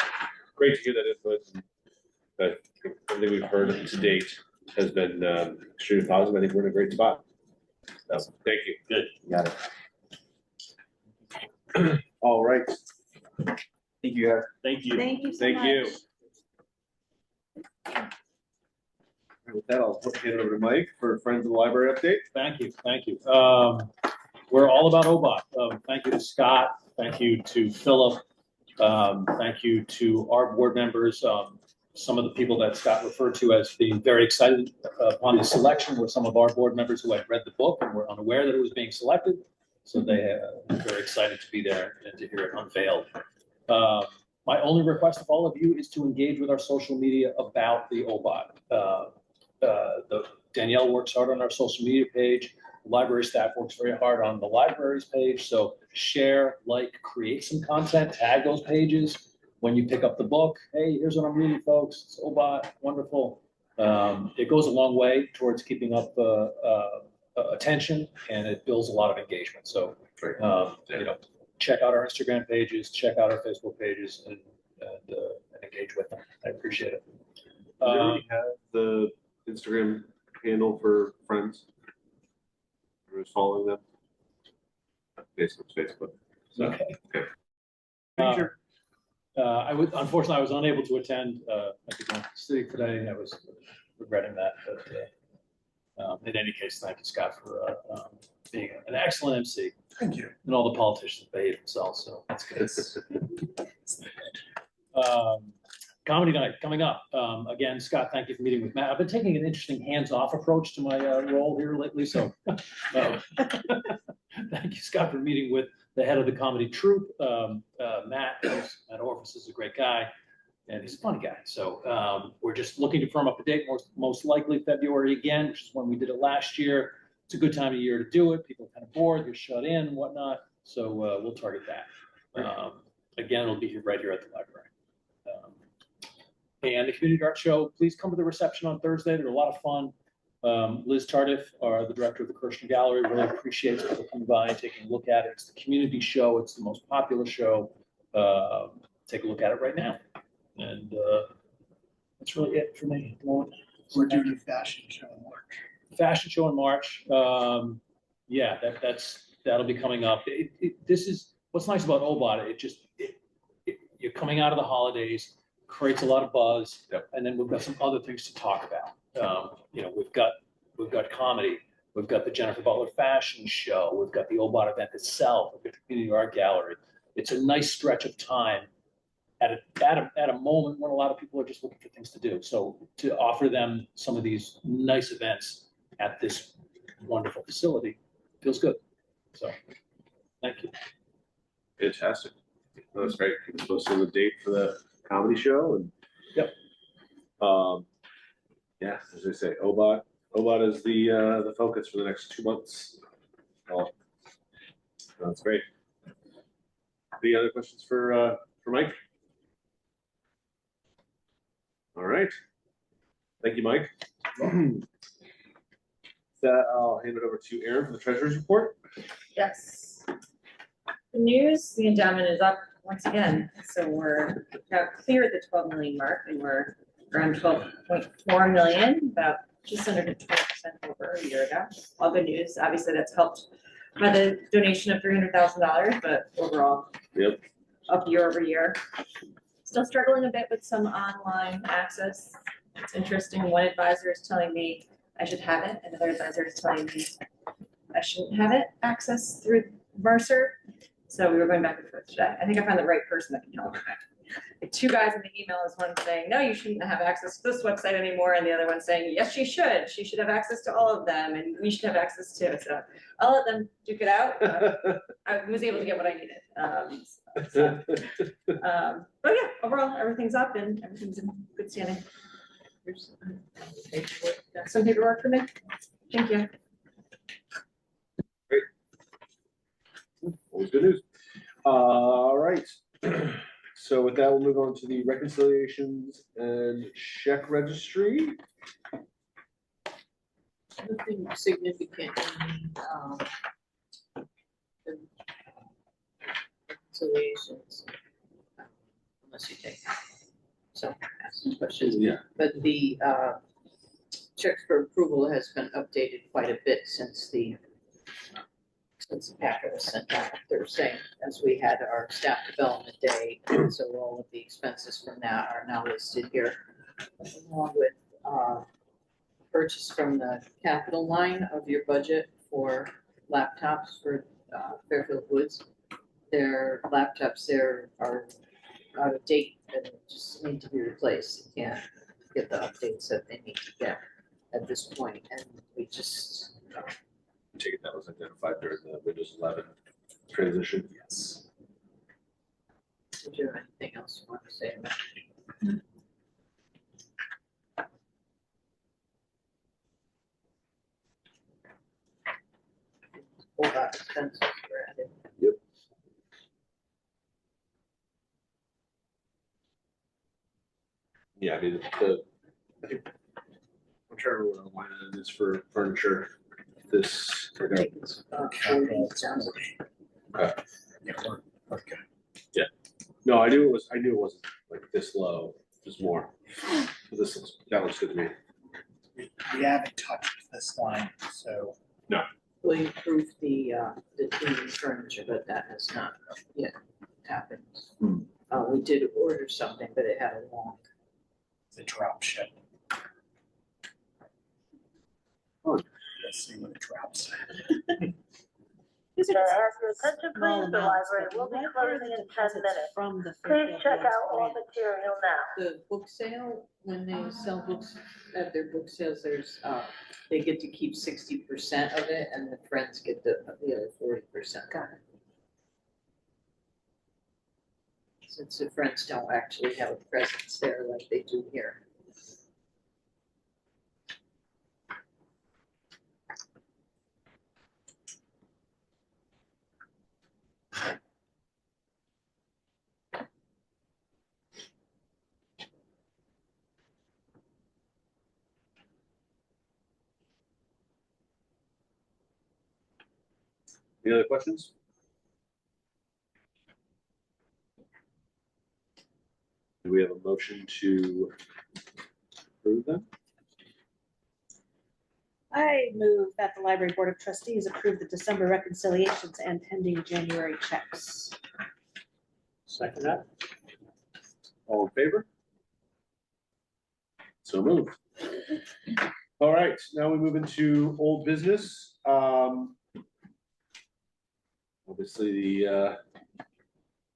great to hear that input. But everything we've heard to date has been extremely positive. I think we're in a great spot. So, thank you. Good. You got it. All right. Thank you, guys. Thank you. Thank you so Thank much. you. With that, I'll hand it over to Mike for Friends of the Library update. Thank you, thank you. We're all about OBOT. Thank you to Scott, thank you to Philip, thank you to our board members. Some of the people that Scott referred to as being very excited upon the selection were some of our board members who had read the book and were unaware that it was being selected. So they were very excited to be there and to hear it unveiled. My only request of all of you is to engage with our social media about the OBOT. Danielle works hard on our social media page. The library staff works very hard on the library's page. So share, like, create some content, tag those pages. When you pick up the book, hey, here's what I'm reading, folks. It's OBOT, wonderful. It goes a long way towards keeping up attention, and it builds a lot of engagement. So, you know, check out our Instagram pages, check out our Facebook pages, and engage with them. I appreciate it. Do you already have the Instagram handle for Friends? Who's following them? Facebook. So, Okay. Okay. Unfortunately, I was unable to attend. I was in the city today. I was regretting that, but in any case, thank you, Scott, for being an excellent MC. Thank you. And all the politicians behave themselves, so that's good. Comedy night coming up. Again, Scott, thank you for meeting with Matt. I've been taking an interesting hands-off approach to my role here lately, so thank you, Scott, for meeting with the head of the comedy troupe. Matt Orphis is a great guy, and he's a funny guy. So we're just looking to firm up a date, most likely February again, which is when we did it last year. It's a good time of year to do it. People are kind of bored, they're shut in and whatnot, so we'll target that. Again, it'll be right here at the library. And the community art show, please come to the reception on Thursday. They're a lot of fun. Liz Tardif, the director of the Kirshner Gallery, really appreciates people coming by and taking a look at it. It's the community show. It's the most popular show. Take a look at it right now. And that's really it for me at the moment. We're doing a fashion show in March. Fashion show in March. Yeah, that'll be coming up. This is what's nice about OBOT. You're coming out of the holidays, creates a lot of buzz, and then we've got some other things to talk about. You know, we've got comedy, we've got the Jennifer Butler fashion show, we've got the OBOT event itself, we've got the community art gallery. It's a nice stretch of time at a moment when a lot of people are just looking for things to do. So to offer them some of these nice events at this wonderful facility feels good. So thank you. Fantastic. That's great. Keep us posted on the date for the comedy show. And yeah, as I say, OBOT is the focus for the next 2 months. That's great. Any other questions for Mike? All right. Thank you, Mike. That I'll hand it over to Erin for the treasurer's report. Yes. The news, the endowment is up once again, so we're now clear the 12 million mark, and we're around 12.4 million, about just under 20% over a year ago. All good news. Obviously, that's helped by the donation of $300,000, but overall, Yep. up year over year. Still struggling a bit with some online access. It's interesting. One advisor is telling me I should have it. Another advisor is telling me I shouldn't have it access through Mercer. So we were going back and forth today. I think I found the right person that can help me. Two guys in the email is one saying, no, you shouldn't have access to this website anymore. And the other one saying, yes, she should. She should have access to all of them and we should have access to. So I'll let them duke it out. I was able to get what I needed. But yeah, overall, everything's up and everything's in good standing. Here's some paperwork for me. Thank you. Great. Always good news. All right. So with that, we'll move on to the reconciliations and check registry. Nothing significant in the reconciliations. Unless you take some ask some questions. Yeah. But the checks for approval has been updated quite a bit since the packet was sent out Thursday, as we had our staff development day. So all of the expenses from that are now listed here, along with purchase from the capital line of your budget for laptops for Fairfield Woods. Their laptops there are out of date and just need to be replaced. You can't get the updates that they need to get at this point, and we just Take it that was identified during the Windows 11 transition. Yes. Is there anything else you want to say about it? All that expenses were added. Yep. Yeah, I mean, I think, I'm trying to remember what line it is for furniture. This. Okay. Okay. Yeah. No, I knew it wasn't like this low, just more. That looks good to me. We haven't touched this line, so. No. We approved the TV furniture, but that has not yet happened. We did order something, but it had a long. The drop ship. Oh. Let's see what it drops. Can I have your attention, please? The library will be closing in 10 minutes. Please check out all material now. The book sale, when they sell books at their book sales, there's, they get to keep 60% of it and the friends get the other 40%. Got it. Since the friends don't actually have a presence there like they do here. Any other questions? Do we have a motion to approve them? I move that the Library Board of Trustees approve the December reconciliations and pending January checks. Second that. All in favor? So moved. All right, now we move into old business. Obviously, the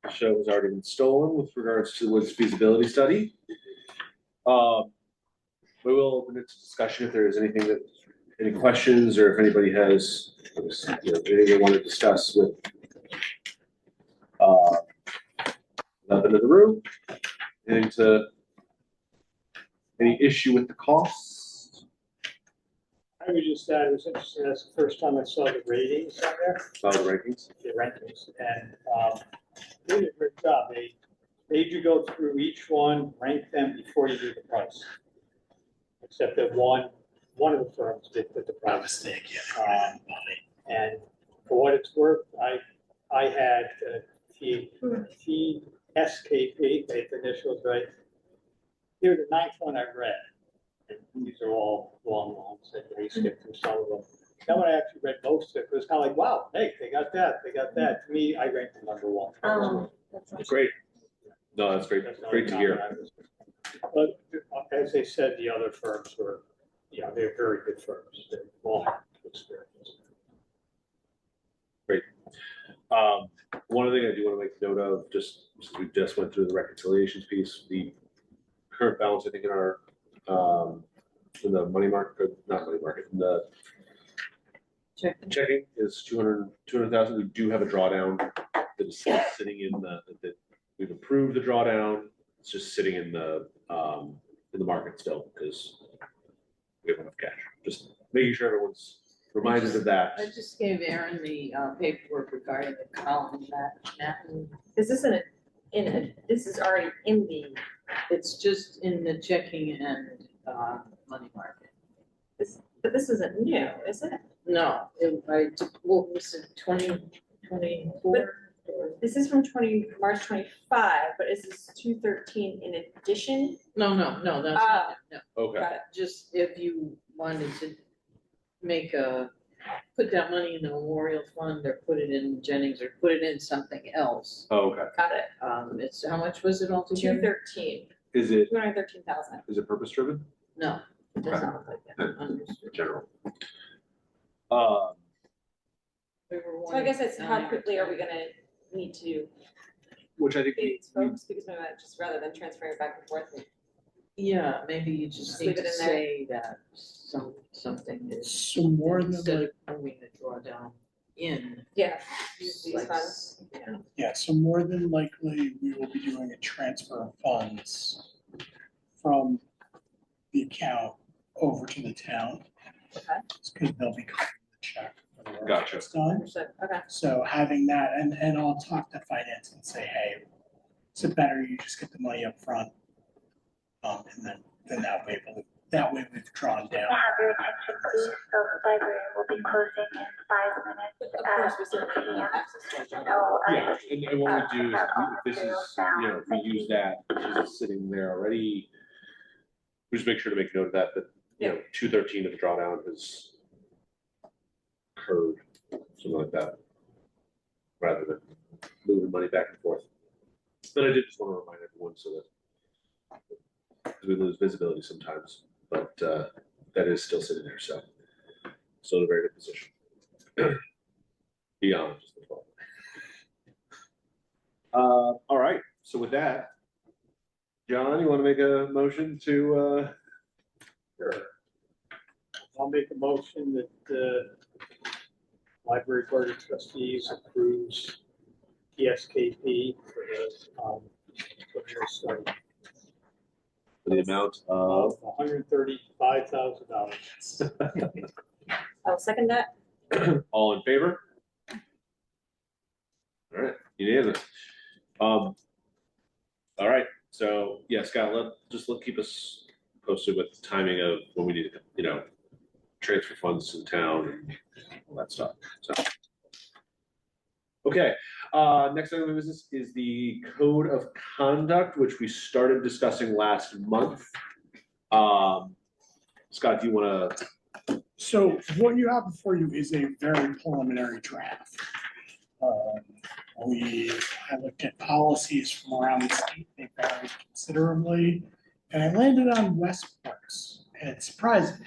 show has already been stolen with regards to Wood's feasibility study. We will open it to discussion if there is anything any questions, or if anybody has anything they want to discuss with nothing in the room. Any issue with the costs? I would just add, it was interesting, that's the first time I saw the ratings on there, Saw the rankings? the rankings, and they did a great job. They made you go through each one, rank them before you do the price. Except that one of the firms did put the price. Mistake, And for what it's worth, I had TSKP, the initials, right? Here, the ninth one I read, and these are all long ones, and we skipped through some of them. Then when I actually read most of it, it was kind of like, wow, hey, they got that, they got that. To me, I ranked them number one. Great. No, that's great. That's the Great only to hear. comment I was- But as they said, the other firms were, yeah, they're very good firms. They all have experience. One other thing I do want to make note of, just since we just went through the reconciliations piece, the current balance, I think, in the money market, not money market, in the checking is 200,000. We do have a drawdown that is still sitting in that we've approved the drawdown. It's just sitting in the market still because we have enough cash. Just making sure everyone's reminded of that. I just gave Aaron the paperwork regarding the column that, Is this this is already in the, it's just in the checking and money market. but this isn't new, is it? No, what was it, 2024? This is from March 25, but is this 213 in addition? No, that's not, no. Okay. Got it. Just if you wanted to put that money in the memorial fund or put it in Jennings or put it in something else. Oh, okay. Got it. It's, how much was it altogether? 213, Is it 213,000. purpose driven? No, it does not look like that. Understood. General. We were So I guess it's how 1.9. quickly are we gonna need to Which I think pay these folks, because maybe just rather than transferring it back and forth. Yeah, maybe you just Just need leave it to in there. say that something is. So more than Instead like, of moving the drawdown in. Yeah, use these like, funds. yeah, so more than likely, we will be doing a transfer of funds from the account over to the town. Okay. Because they'll be cutting the check for the work Gotcha. that's done. Understood, okay. So having that, and I'll talk to finance and say, hey, is it better you just get the money up front? And then that way we've drawn down. Have your attention, please. The library will be closing in 5 minutes. Of course, we still have access to it. So, Yeah, and what we do is if this is, if we use that, because it's sitting there already, we just make sure to make note of that, 213 of the drawdown has occurred, something like that, rather than moving money back and forth. But I did just want to remind everyone so that we lose visibility sometimes, but that is still sitting there, so still in a very good position. Beyond just the 12. All right, so with that, John, you want to make a motion to? Sure. I'll make a motion that the Library Board of Trustees approves TSKP for their study The amount of of $135,000. I'll second that. all in favor? All right, unanimous. All right, so yeah, Scott, keep us posted with the timing of when we need to, transfer funds to the town and all that stuff. So, okay, next item of business is the code of conduct, which we started discussing last month. Scott, do you want to? So what you have before you is a very preliminary draft. I looked at policies from around the state, they varied considerably, and I landed on Westport's, and it surprised me.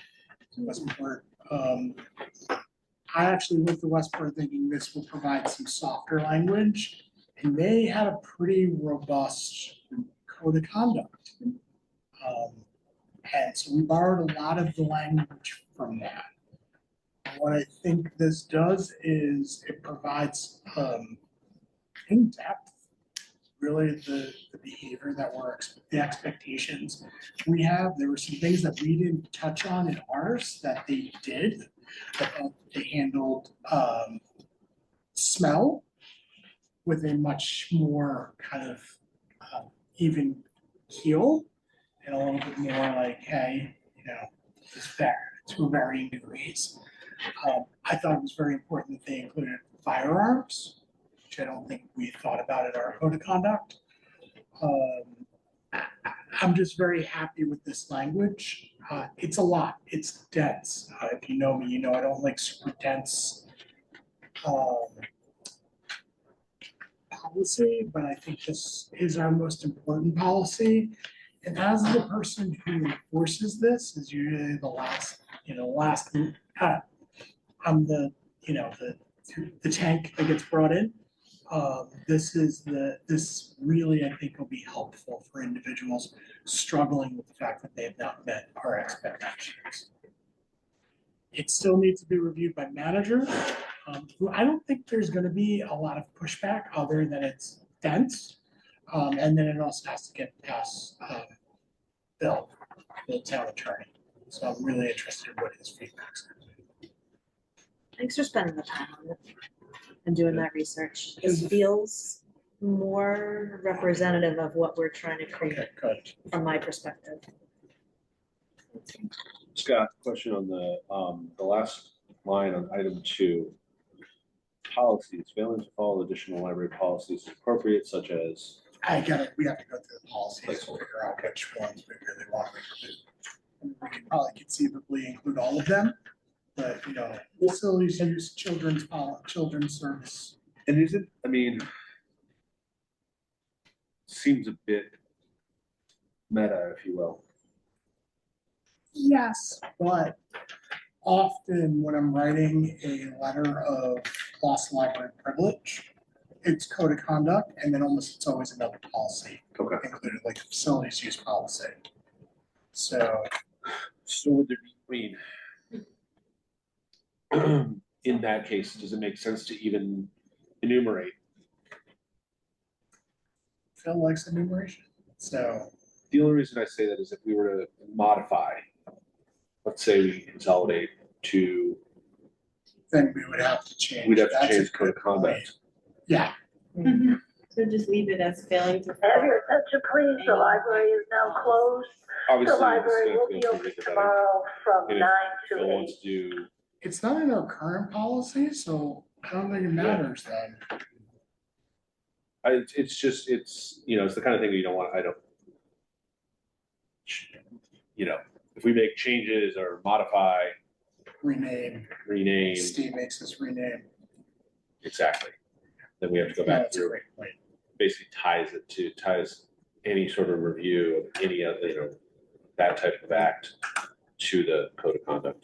Westport, I actually went to Westport thinking this will provide some softer language, and they had a pretty robust code of conduct. And so we borrowed a lot of the language from that. What I think this does is it provides in depth, really the behavior that the expectations we have. There were some things that we didn't touch on in ours that they did, but they handled smell with a much more kind of even keel and a little bit more like, hey, it's fair to varying degrees. I thought it was very important that they included firearms, which I don't think we thought about in our code of conduct. I'm just very happy with this language. It's a lot, it's dense. If you know me, you know I don't like super dense policy, but I think this is our most important policy. And as the person who enforces this is usually the last, I'm the, the tank that gets brought in. This really, I think, will be helpful for individuals struggling with the fact that they have not met our expectations. It still needs to be reviewed by managers, who I don't think there's gonna be a lot of pushback other than it's dense. And then it also has to get past, Bill, the town attorney. So I'm really interested in what his feedback is. Thanks for spending the time on it and doing that research. It feels more representative of what we're trying to create Okay, good. from my perspective. Scott, question on the last line on item 2. Policies, failing to follow additional library policies is appropriate, such as. We have to go through the policies to figure out which ones we really want to include. We can probably conceivably include all of them, but facilities use, children's service. And is it, seems a bit meta, if you will. Yes, but often when I'm writing a letter of lost library privilege, it's code of conduct, and then it's always another policy included, like facilities use policy. So would there be, in that case, does it make sense to even enumerate? Phil likes enumeration, so. The only reason I say that is if we were to modify, let's say we consolidate to. Then we would have to change. We'd have to That's change a code of good conduct. point. Yeah. So just leave it as failing to. Have your attention, please. The library is now closed. Obviously, The library will be open tomorrow from 9 to Phil 8. wants to do. It's not in our current policy, so I don't think it matters then. It's just, it's the kind of thing you don't want, if we make changes or modify. Rename. Steve makes us rename. Exactly. Then we have to go back That's a through, great point. basically ties any sort of review of any other, that type of act to the code of conduct.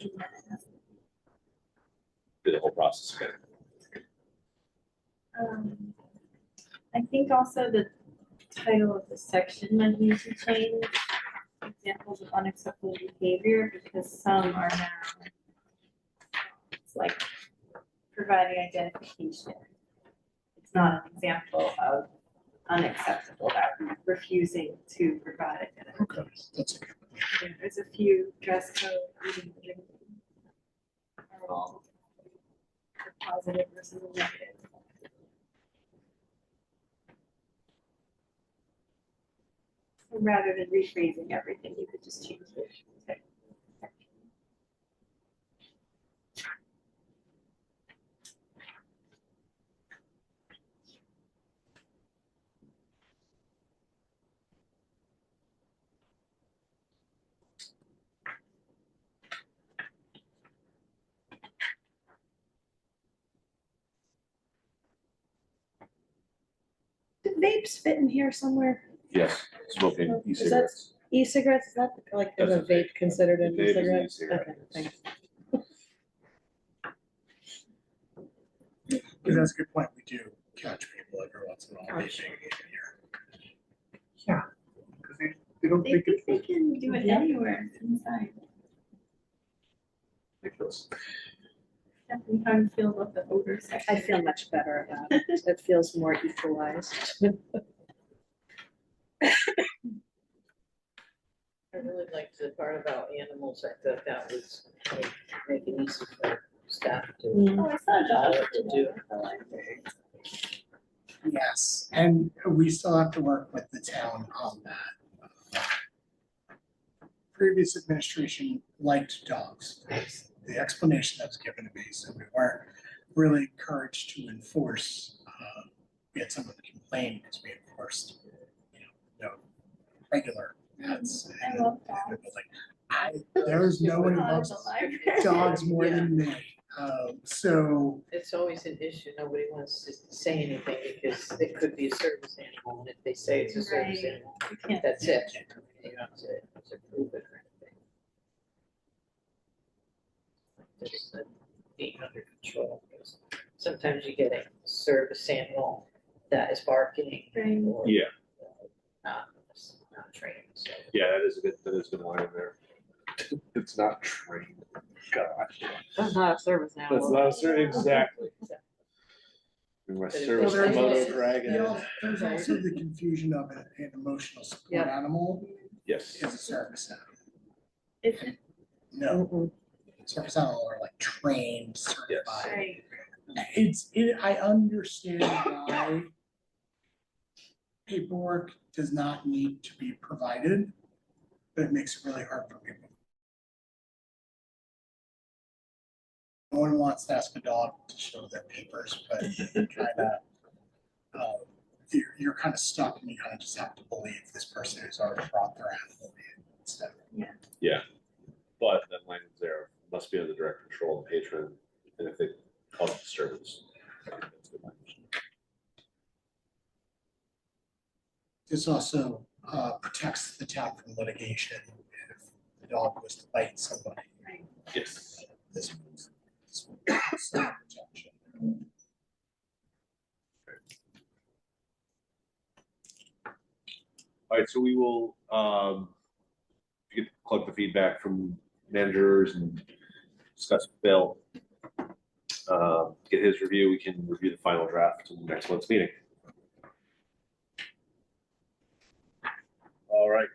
Do the whole process again. I think also the title of the section might need to change. Examples of unacceptable behavior, because some are now, it's like providing identification. It's not an example of unacceptable, that refusing to provide identification. Okay, that's a good point. There's a few dress code, reading, are all positive versus negative. Rather than rephrasing everything, you could just change it. Do vapes fit in here somewhere? Yes, smoking Is that e-cigarettes. E-cigarettes, is that like, is That's a a vape considered an Vape is an e-cigarette? e-cigarette. Okay, thanks. Because that's a good point. We do catch people every once in a while. vaping in here. Yeah. Because they don't They think think it's. they can do it anywhere inside. Ridiculous. Definitely how you feel about the odor section. I feel much better about it. It feels more equalized. I really liked the part about animals. I thought that was like, making it easy for staff to. Oh, I saw a dog To do. at the library. Yes, and we still have to work with the town on that. Previous administration liked dogs. The explanation that was given to me, so we weren't really encouraged to enforce we had someone complain because we enforced, no regular pets. I love And it was like, there's no one who loves dogs more than me. So, It's always an issue, nobody wants to say anything because it could be a service animal, and if they say it's a service Right. animal, You can't- that's it. You have to prove it or anything. Just being under control, because sometimes you get a service animal that is barking Right. or Yeah. not trained, so. Yeah, that is a good line in there. It's not trained. Gosh. That's not a service That's not a certain, exactly. My But it's service also- Komodo dragon. there's also the confusion of an emotional support animal Yes. is a service animal. Is it? No, service animal are like trained, certified. Right. I understand why paperwork does not need to be provided, but it makes it really hard for people. No one wants to ask a dog to show their papers, but you're kind of stuck and you kind of just have to believe this person who's already brought their animal in. So, Yeah. But that language there must be under direct control of the patron, and if they cause disturbance. That's good language. this also protects the town from litigation if the dog was to bite somebody. Yes. This was some protection. All right, so we will collect the feedback from managers and discuss with Bill. Get his review, we can review the final draft in next month's meeting. All right.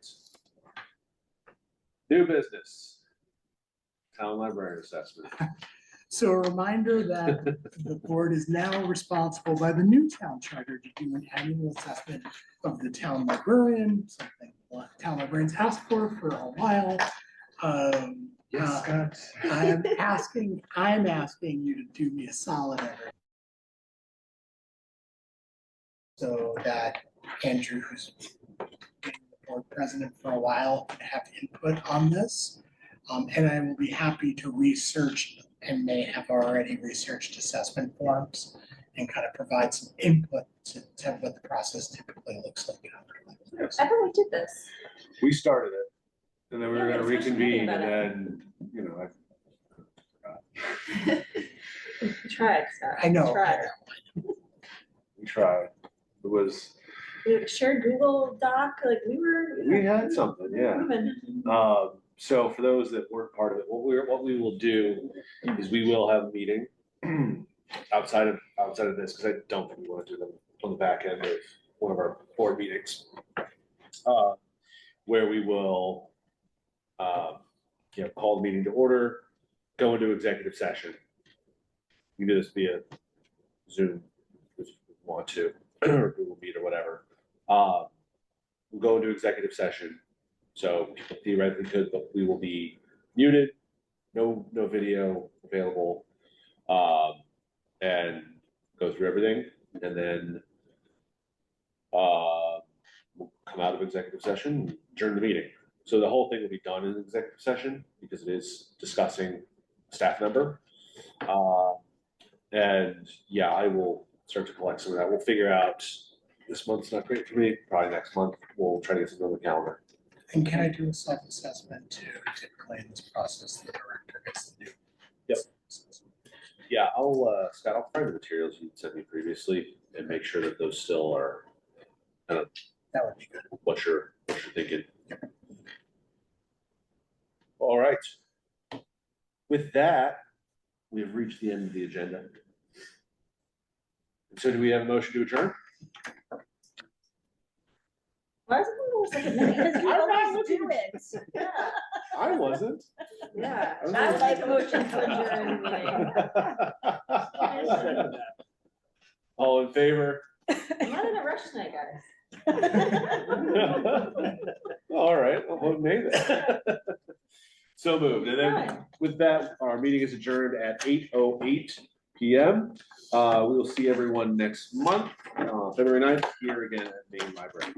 New business. Town library assessment. So a reminder that the board is now responsible by the new town charter to do an annual assessment of the town librarian, something town librarians asked for a while. Scott. I'm asking you to do me a solid every. So that Andrew, who's been the board president for a while, can have input on this. And I will be happy to research and may have already researched assessment forms and kind of provide some input to what the process typically looks like. I thought we did this. We started it, and then we were Yeah, gonna we were supposed to meet reconvene, about and then, We tried, Scott. I know. Tried. we tried. It was, We have a shared Google Doc, like we had something, yeah. we've been- So for those that weren't part of it, what we will do is we will have a meeting outside of this, because I don't think we want to do them on the back end of one of our board meetings. Where we will, call the meeting to order, go into executive session. You can do this via Zoom if you want to, or Google Meet or whatever. We'll go into executive session. So people theoretically could, but we will be muted, no video available, and go through everything, and then we'll come out of executive session, adjourn the meeting. So the whole thing will be done in executive session because it is discussing a staff member. And yeah, I will start to collect some of that. We'll figure out, this month's not great for me, probably next month, we'll try to get something on the calendar. And can I do a self-assessment too? Typically in this process, the director gets to do. Yep. Yeah, Scott, I'll find the materials you sent me previously and make sure that those still are kind of That would be good. what you're thinking. All right. With that, we've reached the end of the agenda. So do we have a motion to adjourn? Why is it a second minute? Because you always do it. Yeah. I wasn't. Yeah, I was I would like- like a motion to adjourn the meeting. All in favor? I'm not in a rush tonight, guys. All right, I'll vote nay then. So moved. And then with that, our meeting is adjourned at 8:08 PM. We will see everyone next month, February 9th, here again at Main Library.